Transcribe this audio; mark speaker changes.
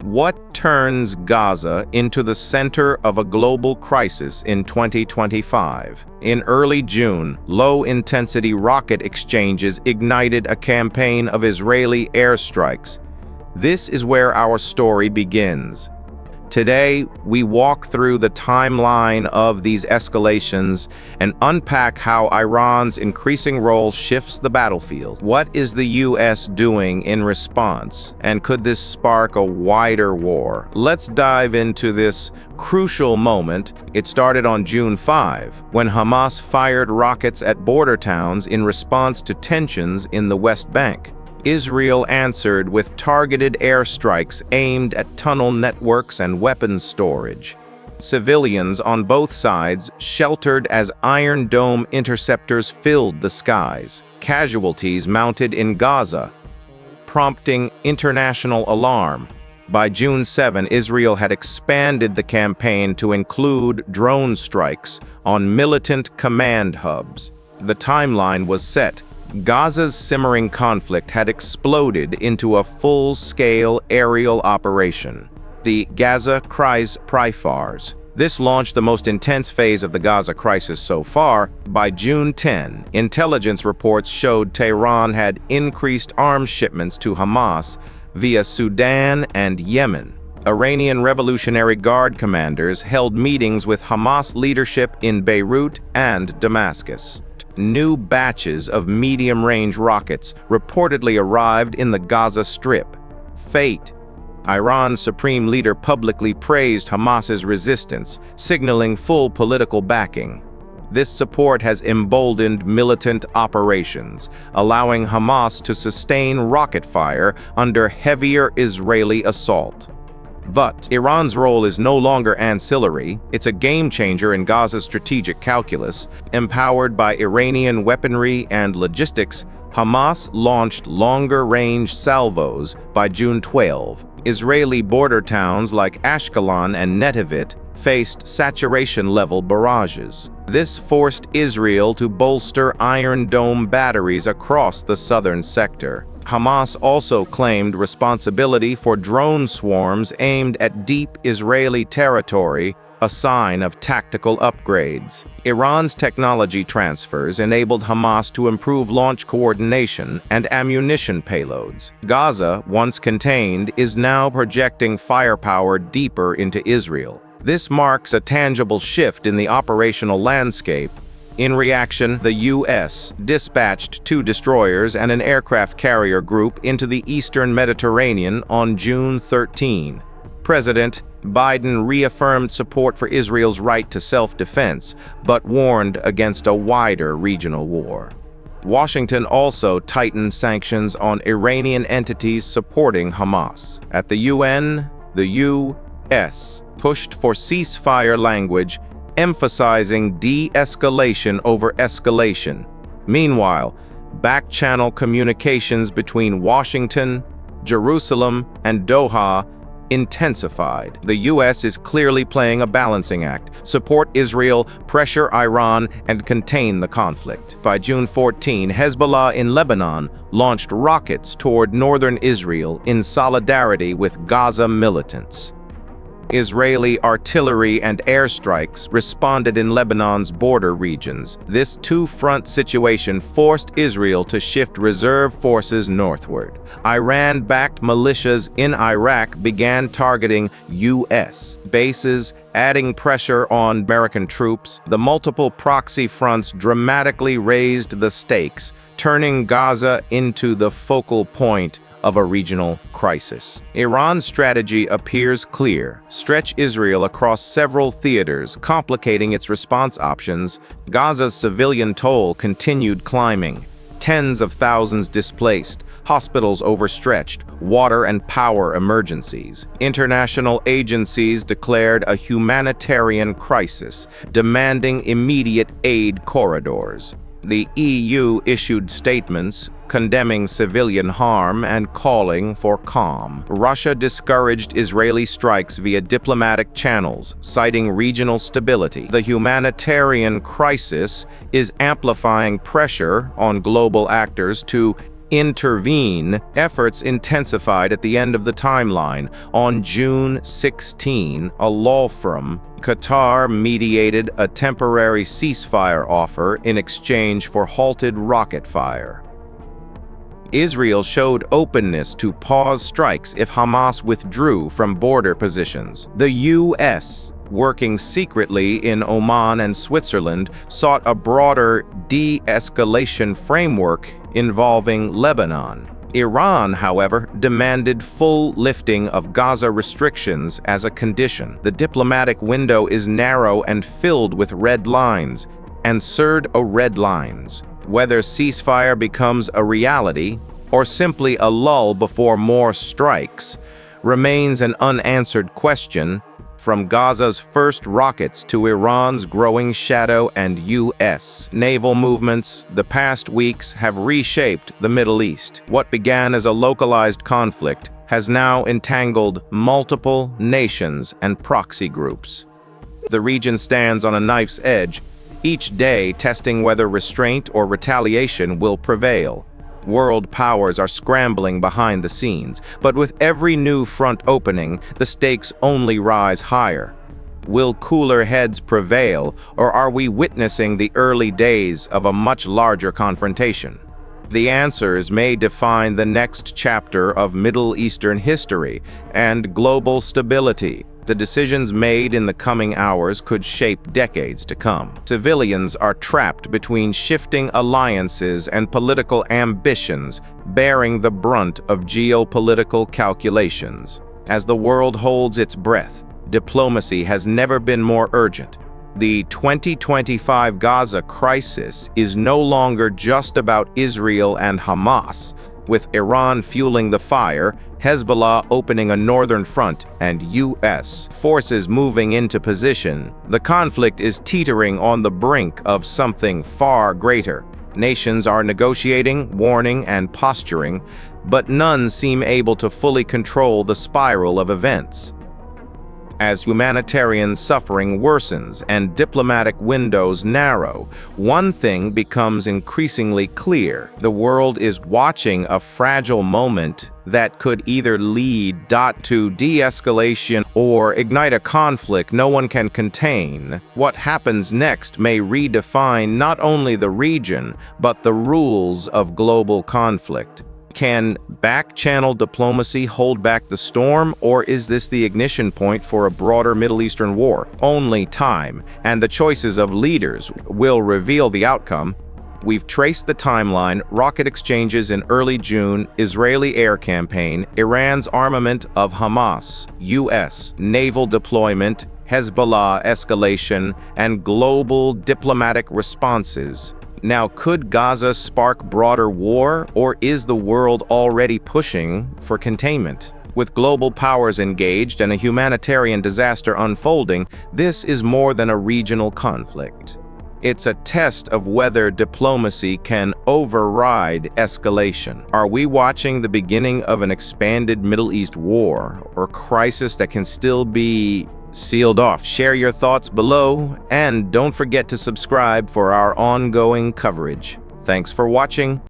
Speaker 1: What turns Gaza into the center of a global crisis in 2025? In early June, low-intensity rocket exchanges ignited a campaign of Israeli airstrikes. This is where our story begins. Today, we walk through the timeline of these escalations and unpack how Iran's increasing role shifts the battlefield. What is the U.S. doing in response, and could this spark a wider war? Let's dive into this crucial moment. It started on June 5, when Hamas fired rockets at border towns in response to tensions in the West Bank. Israel answered with targeted airstrikes aimed at tunnel networks and weapons storage. Civilians on both sides sheltered as Iron Dome interceptors filled the skies. Casualties mounted in Gaza, prompting international alarm. By June 7, Israel had expanded the campaign to include drone strikes on militant command hubs. The timeline was set. Gaza's simmering conflict had exploded into a full-scale aerial operation, the Gaza Crises. This launched the most intense phase of the Gaza crisis so far. By June 10, intelligence reports showed Tehran had increased arms shipments to Hamas via Sudan and Yemen. Iranian Revolutionary Guard commanders held meetings with Hamas leadership in Beirut and Damascus. New batches of medium-range rockets reportedly arrived in the Gaza Strip. Fate. Iran's supreme leader publicly praised Hamas's resistance, signaling full political backing. This support has emboldened militant operations, allowing Hamas to sustain rocket fire under heavier Israeli assault. But Iran's role is no longer ancillary. It's a game-changer in Gaza's strategic calculus. Empowered by Iranian weaponry and logistics, Hamas launched longer-range salvos by June 12. Israeli border towns like Ashkelon and Netivit faced saturation-level barrages. This forced Israel to bolster Iron Dome batteries across the southern sector. Hamas also claimed responsibility for drone swarms aimed at deep Israeli territory, a sign of tactical upgrades. Iran's technology transfers enabled Hamas to improve launch coordination and ammunition payloads. Gaza, once contained, is now projecting firepower deeper into Israel. This marks a tangible shift in the operational landscape. In reaction, the U.S. dispatched 2 destroyers and an aircraft carrier group into the eastern Mediterranean on June 13. President Biden reaffirmed support for Israel's right to self-defense, but warned against a wider regional war. Washington also tightened sanctions on Iranian entities supporting Hamas. At the UN, the U.S. pushed for ceasefire language, emphasizing de-escalation over escalation. Meanwhile, back-channel communications between Washington, Jerusalem, and Doha intensified. The U.S. is clearly playing a balancing act: support Israel, pressure Iran, and contain the conflict. By June 14, Hezbollah in Lebanon launched rockets toward northern Israel in solidarity with Gaza militants. Israeli artillery and airstrikes responded in Lebanon's border regions. This two-front situation forced Israel to shift reserve forces northward. Iran-backed militias in Iraq began targeting U.S. bases, adding pressure on American troops. The multiple proxy fronts dramatically raised the stakes, turning Gaza into the focal point of a regional crisis. Iran's strategy appears clear: stretch Israel across several theaters, complicating its response options. Gaza's civilian toll continued climbing. Tens of thousands displaced, hospitals overstretched, water and power emergencies. International agencies declared a humanitarian crisis, demanding immediate aid corridors. The EU issued statements condemning civilian harm and calling for calm. Russia discouraged Israeli strikes via diplomatic channels, citing regional stability. The humanitarian crisis is amplifying pressure on global actors to intervene, efforts intensified at the end of the timeline. On June 16, a law firm, Qatar, mediated a temporary ceasefire offer in exchange for halted rocket fire. Israel showed openness to pause strikes if Hamas withdrew from border positions. The U.S., working secretly in Oman and Switzerland, sought a broader de-escalation framework involving Lebanon. Iran, however, demanded full lifting of Gaza restrictions as a condition. The diplomatic window is narrow and filled with red lines, and red lines. Whether ceasefire becomes a reality or simply a lull before more strikes remains an unanswered question. From Gaza's first rockets to Iran's growing shadow and U.S. naval movements, the past weeks have reshaped the Middle East. What began as a localized conflict has now entangled multiple nations and proxy groups. The region stands on a knife's edge, each day testing whether restraint or retaliation will prevail. World powers are scrambling behind the scenes, but with every new front opening, the stakes only rise higher. Will cooler heads prevail, or are we witnessing the early days of a much larger confrontation? The answers may define the next chapter of Middle Eastern history and global stability. The decisions made in the coming hours could shape decades to come. Civilians are trapped between shifting alliances and political ambitions, bearing the brunt of geopolitical calculations. As the world holds its breath, diplomacy has never been more urgent. The 2025 Gaza crisis is no longer just about Israel and Hamas. With Iran fueling the fire, Hezbollah opening a northern front, and U.S. forces moving into position, the conflict is teetering on the brink of something far greater. Nations are negotiating, warning, and posturing, but none seem able to fully control the spiral of events. As humanitarian suffering worsens and diplomatic windows narrow, one thing becomes increasingly clear. The world is watching a fragile moment that could either lead to de-escalation or ignite a conflict no one can contain. What happens next may redefine not only the region, but the rules of global conflict. Can back-channel diplomacy hold back the storm, or is this the ignition point for a broader Middle Eastern war? Only time and the choices of leaders will reveal the outcome. We've traced the timeline: rocket exchanges in early June, Israeli air campaign, Iran's armament of Hamas, U.S. naval deployment, Hezbollah escalation, and global diplomatic responses. Now, could Gaza spark broader war, or is the world already pushing for containment? With global powers engaged and a humanitarian disaster unfolding, this is more than a regional conflict. It's a test of whether diplomacy can override escalation. Are we watching the beginning of an expanded Middle East war, or crisis that can still be sealed off? Share your thoughts below, and don't forget to subscribe for our ongoing coverage. Thanks for watching.